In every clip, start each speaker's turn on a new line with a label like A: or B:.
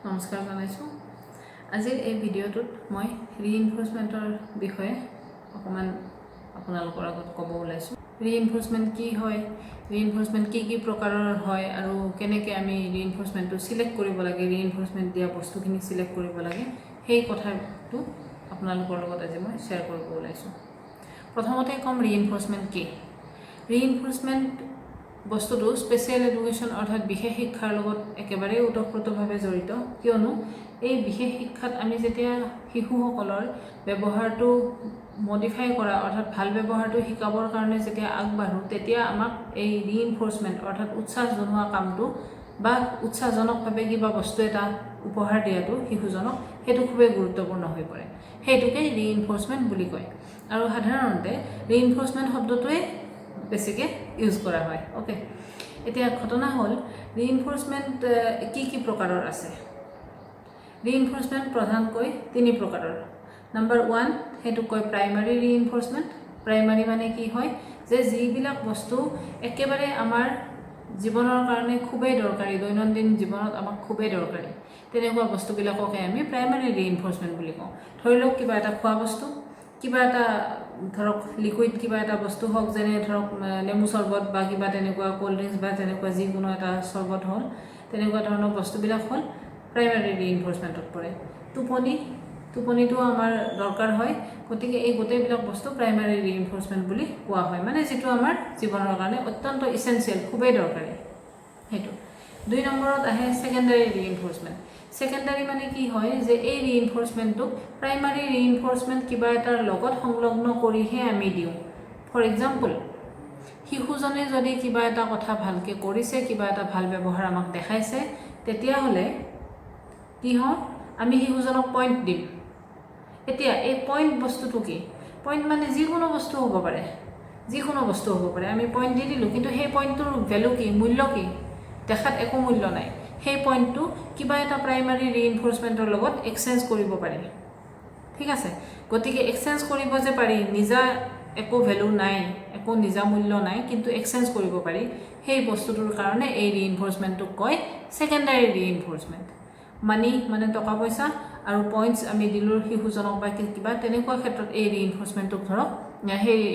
A: নমস্কাৰ জনাইছোঁ। আজিৰ এই ভিডিঅ'টোত মই ৰিইনফোৰ্সমেণ্টৰ বিষয়ে অকমান আপোনালোকৰ আগত ক'ব ওলাইছোঁ। ৰিইনফোৰ্সমেণ্ট কি হয়, ৰিইনফোৰ্সমেণ্ট কি প্ৰকাৰৰ হয় আৰু কেনেকৈ আমি ৰিইনফোৰ্সমেণ্টটো সিলেক্ট কৰিব লাগে, ৰিইনফোৰ্সমেণ্ট দিয়া বস্তুখিনি সিলেক্ট কৰিব লাগে, সেই কথাটো আপোনালোকৰ লগত আজি মই শ্বেয়াৰ কৰিব ওলাইছোঁ। প্ৰথমতে ক'ম ৰিইনফোৰ্সমেণ্ট কি। ৰিইনফোৰ্সমেণ্ট বস্তুটো স্পেচিয়েল এডুকেশ্যন অৰ্থাৎ বিশেষ শিক্ষাৰ লগত একেবাৰে ওতঃপ্ৰোতভাৱে জড়িত, কিয়নো এই বিশেষ শিক্ষাত আমি যেতিয়া শিশুসকলৰ ব্যৱহাৰটো মডিফাই কৰা অৰ্থাৎ ভাল ব্যৱহাৰটো শিকাবৰ কাৰণে যেতিয়া আগবাঢ়োঁ, তেতিয়া আমাক এই ৰিইনফোৰ্সমেণ্ট অৰ্থাৎ উৎসাহ জনোৱা কামটো বা উৎসাহজনকভাৱে কিবা বস্তু এটা উপহাৰ দিয়াটো শিশুজনক, সেইটো খুবেই গুৰুত্বপূৰ্ণ হৈ পৰে। সেইটোকে ৰিইনফোৰ্সমেণ্ট বুলি কয়। আৰু সাধাৰণতে ৰিইনফোৰ্সমেণ্ট শব্দটোৱে বেছিকৈ ইউজ কৰা হয়। ওকে, এতিয়া ঘটনা হ'ল ৰিইনফোৰ্সমেণ্ট কি প্ৰকাৰৰ আছে। ৰিইনফোৰ্সমেণ্ট প্ৰধানকৈ 3 প্ৰকাৰৰ। নাম্বাৰ 1 সেইটো কয় প্ৰাইমাৰী ৰিইনফোৰ্সমেণ্ট। প্ৰাইমাৰী মানে কি হয়, যে যিবিলাক বস্তু একেবাৰে আমাৰ জীৱনৰ কাৰণে খুবেই দৰকাৰী, দৈনন্দিন জীৱনত আমাক খুবেই দৰকাৰী, তেনেকুৱা বস্তুবিলাককে আমি প্ৰাইমাৰী ৰিইনফোৰ্সমেণ্ট বুলি কওঁ। ধৰি লওক কিবা এটা খোৱা বস্তু, কিবা এটা ধৰক লিকুইড কিবা এটা বস্তু হওক, যেনে ধৰক নেমু চৰ্বত বা কিবা তেনেকুৱা কোল্ড ড্ৰিংকছ বা তেনেকুৱা যিকোনো এটা চৰ্বত হ'ল, তেনেকুৱা ধৰণৰ বস্তুবিলাক হ'ল প্ৰাইমাৰী ৰিইনফোৰ্সমেণ্টত পৰে। টোপনিটো আমাৰ দৰকাৰ হয়, গতিকে এই গোটেইবিলাক বস্তু প্ৰাইমাৰী ৰিইনফোৰ্সমেণ্ট বুলি কোৱা হয়, মানে যিটো আমাৰ জীৱনৰ কাৰণে অত্যন্ত ইছেঞ্চিয়েল, খুবেই দৰকাৰী সেইটো। 2 নম্বৰত আহে ছেকেণ্ডাৰী ৰিইনফোৰ্সমেণ্ট। ছেকেণ্ডাৰী মানে কি হয়, যে এই ৰিইনফোৰ্সমেণ্টটোক প্ৰাইমাৰী ৰিইনফোৰ্সমেণ্ট কিবা এটাৰ লগত সংলগ্ন কৰিহে আমি দিওঁ। ফৰ এক্সাম্পল, শিশুজনে যদি কিবা এটা কথা ভালকৈ কৰিছে, কিবা এটা ভাল ব্যৱহাৰ আমাক দেখাইছে, তেতিয়াহ'লে কি হয়, আমি শিশুজনক পইণ্ট দিম। এতিয়া এই পইণ্ট বস্তুটো কি? পইণ্ট মানে যিকোনো বস্তু হ'ব পাৰে, আমি পইণ্ট দি দিলোঁ, কিন্তু সেই পইণ্টটোৰ ভেলু কি, মূল্য কি? দেখাত একো মূল্য নাই। সেই পইণ্টটো কিবা এটা প্ৰাইমাৰী ৰিইনফোৰ্সমেণ্টৰ লগত এক্সচেঞ্জ কৰিব পাৰি। ঠিক আছে, গতিকে এক্সচেঞ্জ কৰিব যে পাৰি, নিজা একো ভেলু নাই, একো নিজা মূল্য নাই, কিন্তু এক্সচেঞ্জ কৰিব পাৰি, সেই বস্তুটোৰ কাৰণে এই ৰিইনফোৰ্সমেণ্টটোক কয় ছেকেণ্ডাৰী ৰিইনফোৰ্সমেণ্ট। মানি মানে টকা পইচা, আৰু পইণ্টছ আমি দিলোঁ শিশুজনক বা কিবা, তেনেকুৱা ক্ষেত্ৰত এই ৰিইনফোৰ্সমেণ্টটোক ধৰক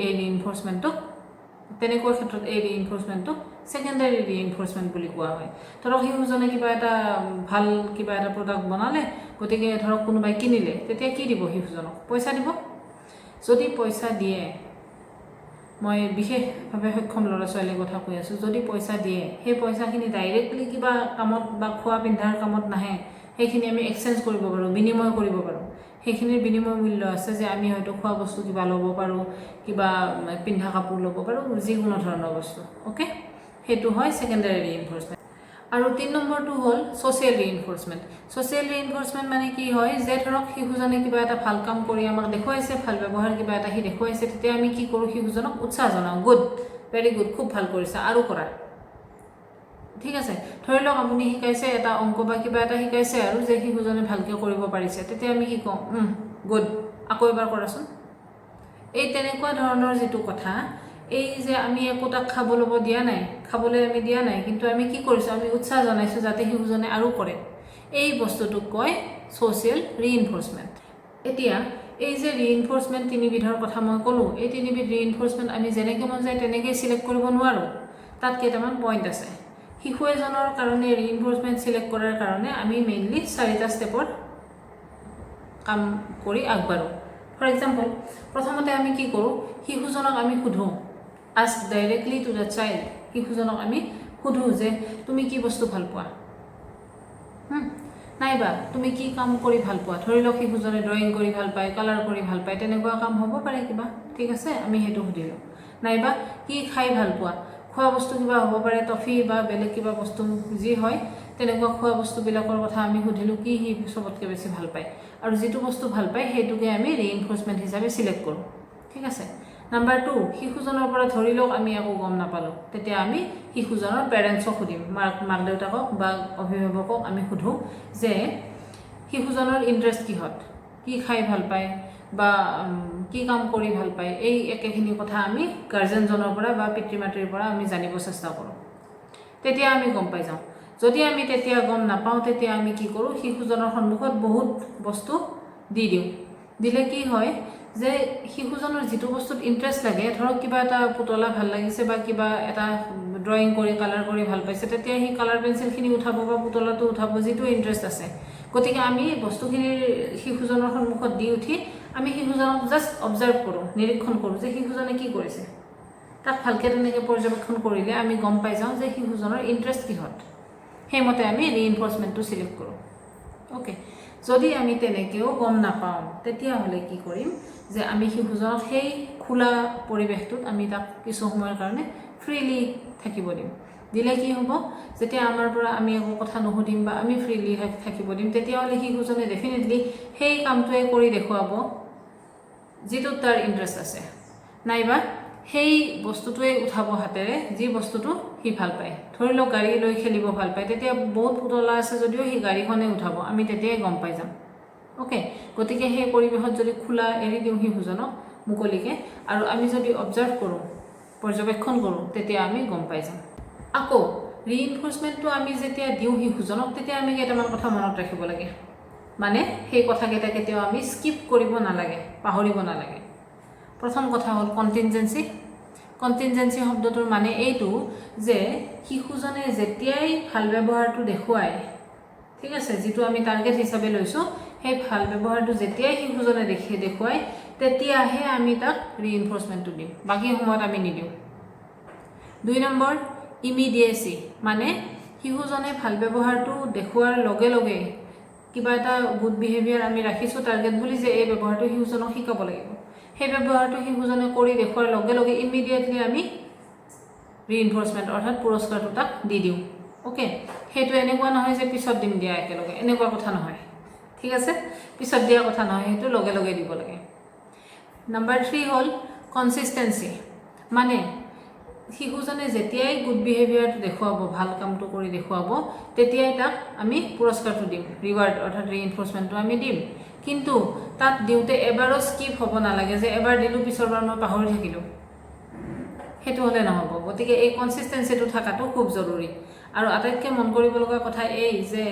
A: এই ৰিইনফোৰ্সমেণ্টটোক ছেকেণ্ডাৰী ৰিইনফোৰ্সমেণ্ট বুলি কোৱা হয়। ধৰক শিশুজনে কিবা এটা প্ৰডাক্ট বনালে, গতিকে ধৰক কোনোবাই কিনিলে, তেতিয়া কি দিব শিশুজনক? পইচা দিব। যদি পইচা দিয়ে, মই বিশেষভাৱে সক্ষম ল'ৰা ছোৱালীৰ কথা কৈ আছোঁ, যদি পইচা দিয়ে, সেই পইচাখিনি ডাইৰেক্টলি কিবা কামত বা খোৱা পিন্ধাৰ কামত নাহে, সেইখিনি আমি এক্সচেঞ্জ কৰিব পাৰোঁ, বিনিময় কৰিব পাৰোঁ। সেইখিনিৰ বিনিময় মূল্য আছে, যে আমি হয়তো খোৱা বস্তু কিবা ল'ব পাৰোঁ, কিবা পিন্ধা কাপোৰ ল'ব পাৰোঁ, যিকোনো ধৰণৰ বস্তু। অ'কে, সেইটো হয় ছেকেণ্ডাৰী ৰিইনফোৰ্সমেণ্ট। আৰু 3 নম্বৰটো হ'ল ছ'চিয়েল ৰিইনফোৰ্সমেণ্ট। ছ'চিয়েল ৰিইনফোৰ্সমেণ্ট মানে কি হয়, যে ধৰক শিশুজনে কিবা এটা ভাল কাম কৰি আমাক দেখুৱাইছে, ভাল ব্যৱহাৰ কিবা এটা সি দেখুৱাইছে, তেতিয়া আমি কি কৰোঁ, শিশুজনক উৎসাহ জনাওঁ, গুড, ভেৰি গুড, খুব ভাল কৰিছা, আৰু কৰা। ঠিক আছে, ধৰি লওক আপুনি শিকাইছে এটা অংক বা কিবা এটা শিকাইছে, আৰু যে শিশুজনে ভালকৈ কৰিব পাৰিছে, তেতিয়া আমি কি কওঁ, গুড, আকৌ এবাৰ কৰাচোন। এই তেনেকুৱা ধৰণৰ যিটো কথা, এই যে আমি একো তাক খাবলৈ আমি দিয়া নাই, কিন্তু আমি কি কৰিছোঁ, আমি উৎসাহ জনাইছোঁ যাতে শিশুজনে আৰু কৰে। এই বস্তুটোক কয় ছ'চিয়েল ৰিইনফোৰ্সমেণ্ট। এতিয়া এই যে ৰিইনফোৰ্সমেণ্ট 3 বিধৰ কথা মই ক'লোঁ, এই 3 বিধ ৰিইনফোৰ্সমেণ্ট আমি যেনেকৈ মন যায় তেনেকৈ চিলেক্ট কৰিব নোৱাৰোঁ। তাত কেইটামান পইণ্ট আছে। শিশু এজনৰ কাৰণে ৰিইনফোৰ্সমেণ্ট চিলেক্ট কৰাৰ কাৰণে আমি মেইনলি 4টা ষ্টেপৰ কাম কৰি আগবাঢ়োঁ। ফৰ এক্সাম্পল, প্ৰথমতে আমি কি কৰোঁ, শিশুজনক আমি সোধোঁ, ask directly to the child. শিশুজনক আমি সোধোঁ যে তুমি কি বস্তু ভাল পোৱা, নাইবা তুমি কি কাম কৰি ভাল পোৱা। ধৰি লওক শিশুজনে ড্ৰয়িং কৰি ভাল পায়, কালাৰ কৰি ভাল পায়, তেনেকুৱা কাম হ'ব পাৰে কিবা। ঠিক আছে, আমি সেইটো সুধিলোঁ। নাইবা কি খাই ভাল পোৱা, খোৱা বস্তু কিবা হ'ব পাৰে, টফি বা বেলেগ কিবা বস্তু যি হয়, তেনেকুৱা খোৱা বস্তুবিলাকৰ কথা আমি সুধিলোঁ, কি সি চবতকৈ বেছি ভাল পায়, আৰু যিটো বস্তু ভাল পায় সেইটোকে আমি ৰিইনফোৰ্সমেণ্ট হিচাপে চিলেক্ট কৰোঁ। ঠিক আছে। নাম্বাৰ 2, শিশুজনৰ পৰা ধৰি লওক আমি একো গম নাপালোঁ, তেতিয়া আমি শিশুজনৰ পেৰেণ্টছক সুধিম, মাক দেউতাকক বা অভিভাৱকক আমি সুধোঁ যে শিশুজনৰ ইণ্টাৰেষ্ট কিহত, কি খাই ভাল পায় বা কি কাম কৰি ভাল পায়। এই একেখিনি কথা আমি গাৰ্জেনজনৰ পৰা বা পিতৃ মাতৃৰ পৰা আমি জানিব চেষ্টা কৰোঁ। তেতিয়া আমি গম পাই যাওঁ যদি আমি তেতিয়া গম নাপাওঁ তেতিয়া আমি কি কৰোঁ শিশুজনৰ সন্মুখত বহুত বস্তু দি দিওঁ দিলে কি হয় যে শিশুজনৰ যিটো বস্তুত ইণ্টাৰেষ্ট লাগে ধৰক কিবা এটা পুতলা ভাল লাগিছে বা কিবা এটা ড্ৰয়িং কৰি কালাৰ কৰি ভাল পাইছে তেতিয়া সেই কালাৰ পেঞ্চিলখিনি উঠাব বা পুতলাটো উঠাব যিটো ইণ্টাৰেষ্ট আছে গতিকে আমি বস্তুখিনি শিশুজনৰ সন্মুখত দি উঠি আমি শিশুজনক জাষ্ট অবজাৰ্ভ কৰোঁ নিৰীক্ষণ কৰোঁ যে শিশুজনে কি কৰিছে তাক ভালকৈ তেনেকৈ পৰ্যবেক্ষণ কৰিলে আমি গম পাই যাওঁ যে শিশুজনৰ ইণ্টাৰেষ্ট কিহত সেইমতে আমি ৰিইনফৰ্চমেণ্টটো চিলেক্ট কৰোঁ অ'কে যদি আমি তেনেকৈও গম নাপাওঁ তেতিয়াহ'লে কি কৰিম যে আমি শিশুজনক সেই খোলা পৰিৱেশটোত আমি তাক কিছু সময়ৰ কাৰণে ফ্ৰীলি থাকিব দিম দিলে কি হ'ব যেতিয়া আমাৰ পৰা আমি একো কথা নুসুধিম বা আমি ফ্ৰীলি থাকিব দিম তেতিয়াহ'লে শিশুজনে ডেফিনেটলি সেই কামটোৱে কৰি দেখুৱাব যিটোত তাৰ ইণ্টাৰেষ্ট আছে নাইবা সেই বস্তুটোৱে উঠাব হাতেৰে যি বস্তুটো সি ভাল পায় ধৰি লওক গাড়ী লৈ খেলিব ভাল পায় তেতিয়া বহুত পুতলা আছে যদিও সি গাড়ীখনে উঠাব আমি তেতিয়াই গম পাই যাম অ'কে গতিকে সেই পৰিৱেশত যদি খোলা এৰি দিওঁ শিশুজনক মুকলিকৈ আৰু আমি যদি অবজাৰ্ভ কৰোঁ পৰ্যবেক্ষণ কৰোঁ তেতিয়া আমি গম পাই যাম আকৌ ৰিইনফৰ্চমেণ্টটো আমি যেতিয়া দিওঁ শিশুজনক তেতিয়া আমি কেইটামান কথা মনত ৰাখিব লাগে মানে সেই কথাকেইটা কেতিয়াও আমি স্কিপ কৰিব নালাগে পাহৰিব নালাগে প্ৰথম কথা হ'ল কণ্টিনজেঞ্চি শব্দটোৰ মানে এইটো যে শিশুজনে যেতিয়াই ভাল ব্যৱহাৰটো দেখুৱায় ঠিক আছে যিটো আমি টাৰ্গেট হিচাপে লৈছোঁ সেই ভাল ব্যৱহাৰটো যেতিয়াই শিশুজনে দেখুৱায় তেতিয়াহে আমি তাক ৰিইনফৰ্চমেণ্টটো দিম বাকী সময়ত আমি নিদিওঁ 2 নম্বৰ ইমিডিয়েচি মানে শিশুজনে ভাল ব্যৱহাৰটো দেখুৱাৰ লগে লগে কিবা এটা গুড বিহেভিয়াৰ আমি ৰাখিছোঁ টাৰ্গেট বুলি যে এই ব্যৱহাৰটো শিশুজনক শিকাব লাগিব সেই ব্যৱহাৰটো শিশুজনে কৰি দেখুৱাৰ লগে লগে ইমিডিয়েটলি আমি ৰিইনফৰ্চমেণ্ট অৰ্থাৎ পুৰস্কাৰটো তাক দি দিওঁ অ'কে সেইটো এনেকুৱা নহয় যে পিছত দিম দিয়া একেলগে এনেকুৱা কথা নহয় ঠিক আছে পিছত দিয়া কথা নহয় সেইটো লগে লগে দিব লাগে নম্বৰ 3 হ'ল কনচিষ্টেঞ্চি মানে শিশুজনে যেতিয়াই গুড বিহেভিয়াৰটো দেখুৱাব ভাল কামটো কৰি দেখুৱাব তেতিয়াই তাক আমি পুৰস্কাৰটো দিম ৰিৱাৰ্ড অৰ্থাৎ ৰিইনফৰ্চমেণ্টটো আমি দিম কিন্তু তাত দিওঁতে এবাৰো স্কিপ হ'ব নালাগে যে এবাৰ দিলোঁ পিছৰবাৰ মই পাহৰি থাকিলোঁ সেইটো হ'লে নহ'ব গতিকে এই কনচিষ্টেঞ্চিটো থকাটো খুব জৰুৰী আৰু আটাইতকৈ মন কৰিব লগা কথা এই যে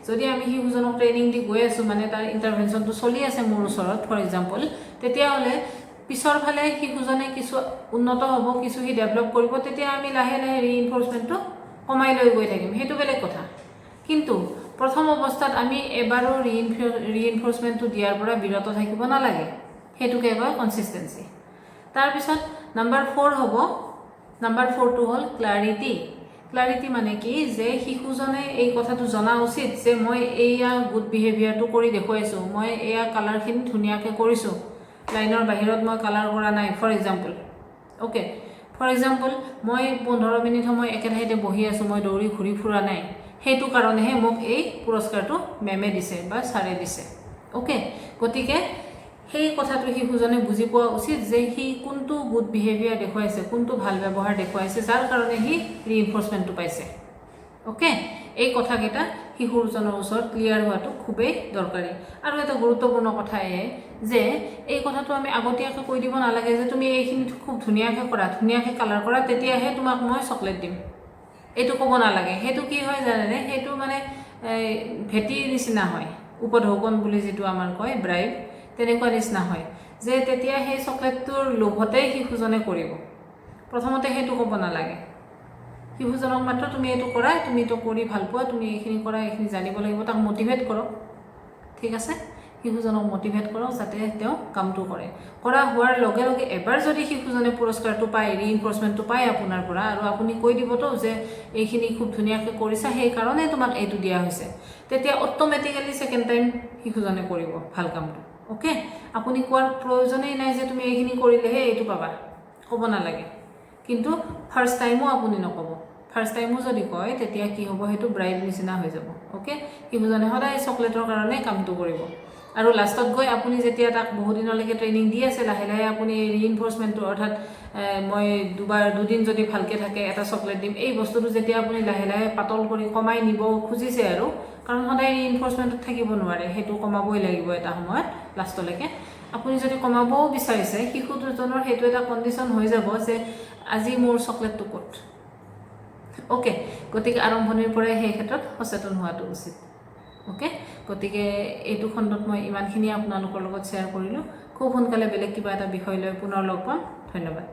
A: যদি আমি শিশুজনক ট্ৰেইনিং দি গৈ আছোঁ মানে তাৰ ইণ্টাৰভেনশ্যনটো চলি আছে মোৰ ওচৰত ফৰ এক্সাম্পল তেতিয়াহ'লে পিছৰ ফালে শিশুজনে কিছু উন্নত হ'ব কিছু সি ডেভেলপ কৰিব তেতিয়া আমি লাহে লাহে ৰিইনফৰ্চমেণ্টটো কমাই লৈ গৈ থাকিম সেইটো বেলেগ কথা কিন্তু প্ৰথম অৱস্থাত আমি এবাৰো ৰিইনফৰ্চমেণ্টটো দিয়াৰ পৰা বিৰত থাকিব নালাগে সেইটোকে কয় কনচিষ্টেঞ্চি তাৰপিছত নম্বৰ 4 হ'ব নম্বৰ 4টো হ'ল ক্লাৰিটি মানে কি যে শিশুজনে এই কথাটো জনা উচিত যে মই এইয়া গুড বিহেভিয়াৰটো কৰি দেখুৱাইছোঁ মই এয়া কালাৰখিনি ধুনীয়াকৈ কৰিছোঁ লাইনৰ বাহিৰত মই কালাৰ কৰা নাই for example okay for example মই 15 মিনিট সময় একে ঠাইতে বহি আছোঁ মই দৌৰি ঘূৰি ফুৰা নাই সেইটো কাৰণেহে মোক এই পুৰস্কাৰটো মেমে দিছে বা ছাৰে দিছে অ'কে গতিকে সেই কথাটো শিশুজনে বুজি পোৱা উচিত যে সি কোনটো গুড বিহেভিয়াৰ দেখুৱাইছে কোনটো ভাল ব্যৱহাৰ দেখুৱাইছে যাৰ কাৰণে সি ৰিইনফৰ্চমেণ্টটো পাইছে অ'কে এই কথাকেইটা শিশুজনৰ ওচৰত ক্লিয়াৰ হোৱাটো খুবেই দৰকাৰী আৰু এটা গুৰুত্বপূৰ্ণ কথা এয়ে যে এই কথাটো আমি আগতীয়াকৈ কৈ দিব নালাগে যে তুমি এইখিনি খুব ধুনীয়াকৈ কৰা ধুনীয়াকৈ কালাৰ কৰা তেতিয়াহে তোমাক মই চকলেট দিম এইটো ক'ব নালাগে সেইটো কি হয় জানেনে সেইটো মানে ভেটিৰ নিচিনা হয় উপঢৌকন বুলি যিটো আমাৰ কয় ব্ৰাইব তেনেকুৱা নিচিনা হয় যে তেতিয়া সেই চকলেটটোৰ লোভতেই শিশুজনে কৰিব প্ৰথমতে সেইটো ক'ব নালাগে শিশুজনক মাত্ৰ তুমি এইটো কৰা তুমি এইটো কৰি ভাল পোৱা তুমি এইখিনি কৰা এইখিনি জানিব লাগিব তাক মটিভেট কৰক ঠিক আছে শিশুজনক মটিভেট কৰক যাতে তেওঁ কামটো কৰে কৰা হোৱাৰ লগে লগে এবাৰ যদি শিশুজনে পুৰস্কাৰটো পায় ৰিইনফৰ্চমেণ্টটো পায় আপোনাৰ পৰা আৰু আপুনি কৈ দিবতো যে এইখিনি খুব ধুনীয়াকৈ কৰিছা সেইকাৰণে তোমাক এইটো দিয়া হৈছে তেতিয়া অট'মেটিকেলি ছেকেণ্ড টাইম শিশুজনে কৰিব ভাল কামটো অ'কে আপুনি কোৱাৰ প্ৰয়োজনেই নাই যে তুমি এইখিনি কৰিলেহে এইটো পাবা ক'ব নালাগে কিন্তু ফাৰ্ষ্ট টাইমো আপুনি নক'ব ফাৰ্ষ্ট টাইমো যদি কয় তেতিয়া কি হ'ব সেইটো ব্ৰাইব নিচিনা হৈ যাব অ'কে শিশুজনে সদায় চকলেটৰ কাৰণে কামটো কৰিব আৰু লাষ্টত গৈ আপুনি যেতিয়া তাক বহু দিনলৈকে ট্ৰেইনিং দি আছে লাহে লাহে আপুনি ৰিইনফৰ্চমেণ্টটো অৰ্থাৎ মই দুদিন যদি ভালকৈ থাকে এটা চকলেট দিম এই বস্তুটো যেতিয়া আপুনি লাহে লাহে পাতল কৰি কমাই নিব খুজিছে আৰু কাৰণ সদায় ৰিইনফৰ্চমেণ্টত থাকিব নোৱাৰে সেইটো কমাবই লাগিব এটা সময়ত লাষ্টলৈকে আপুনি যদি কমাবও বিচাৰিছে শিশু দুজনৰ সেইটো এটা কণ্ডিশ্যন হৈ যাব যে আজি মোৰ চকলেটটো ক'ত ওকে গতিকে আৰম্ভণিৰ পৰাই সেই ক্ষেত্ৰত সচেতন হোৱাটো উচিত ওকে গতিকে এইটো খণ্ডত মই ইমানখিনি আপোনালোকৰ লগত শ্বেয়াৰ কৰিলোঁ খুব সোনকালে বেলেগ কিবা এটা বিষয় লৈ পুনৰ লগ পাম ধন্যবাদ